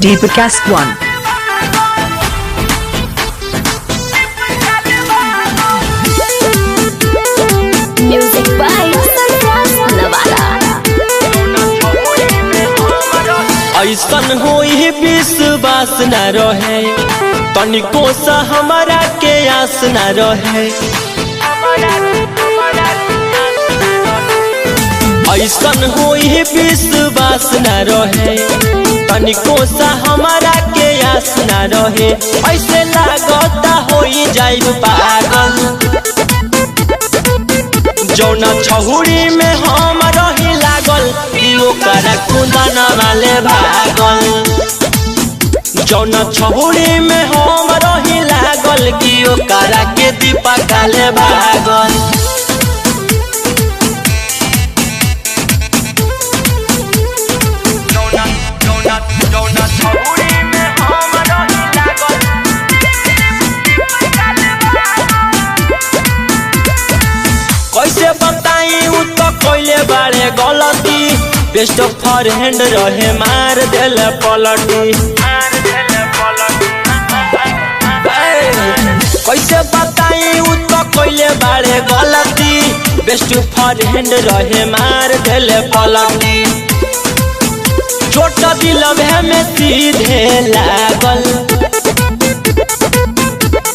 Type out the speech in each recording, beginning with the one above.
Deepcast 1. Music by Navara. ऐसन होई विश्वास न रहे तनिको सा हमारा के आस न रहे। ऐसन होई विश्वास न रहे तनिको सा हमारा के आस न रहे। ऐसे लागता होई जाइब पागल जौना छहुरी में हम रही लागल कि ओकरा कुंदन वाले भागल। जौना छहुरी में हम रही लागल कि ओकरा के दीपक वाले भागल। कैसे बताई उ तो कोइले बारे गलती बेस्ट फॉर हैंड रहे मार देले पलटी। कैसे बताई उ तो कोइले बारे गलती बेस्ट फॉर हैंड रहे मार देले पलटी। छोटा दिल में सीधे लागल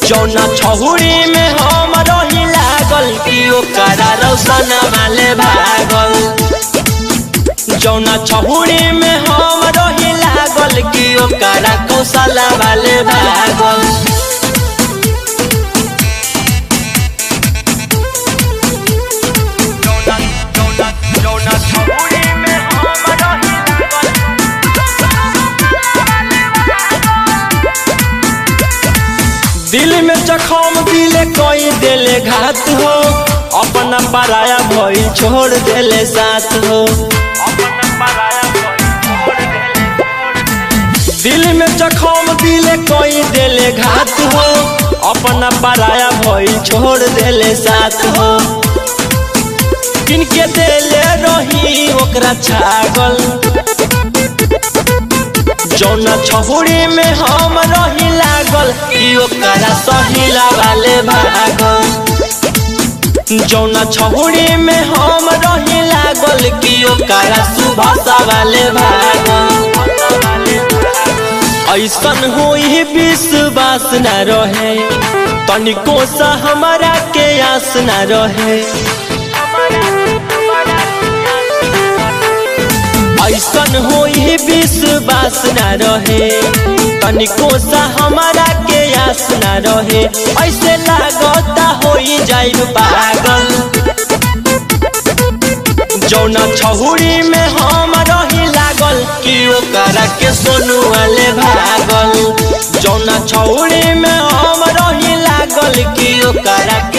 जौना छहुरी में हम रही लागल कि ओकरा रौशन वाले भागल। जौना छहुरी में हम रही लागल कि ओकरा कौशल वाले भागल। दिल में जखम दिले कोई देले घात हो अपना पराया भइल छोड़ देले साथ हो। दिल में जखम दिले कोई देले घात हो अपना पराया भइल छोड़ देले साथ हो। किनके देले रही ओकरा छागल जौना छहुरी में हम रही लागल कि ओकरा सहिला वाले भागल। जौना छहुरी में हम रही लागल कि ओकरा सुभाषा वाले भागल। ऐसन होई विश्वास न रहे तनिको सा हमारा के आस न रहे। ऐसन होई विश्वास न रहे तनिको सा हमारा के आस न रहे। ऐसे लागता होई जाइब पागल जौना छहुरी में हम रही लागल कि ओकरा के सोनू वाले भागल। जौना छहुरी में हम रही लागल कि ओकरा के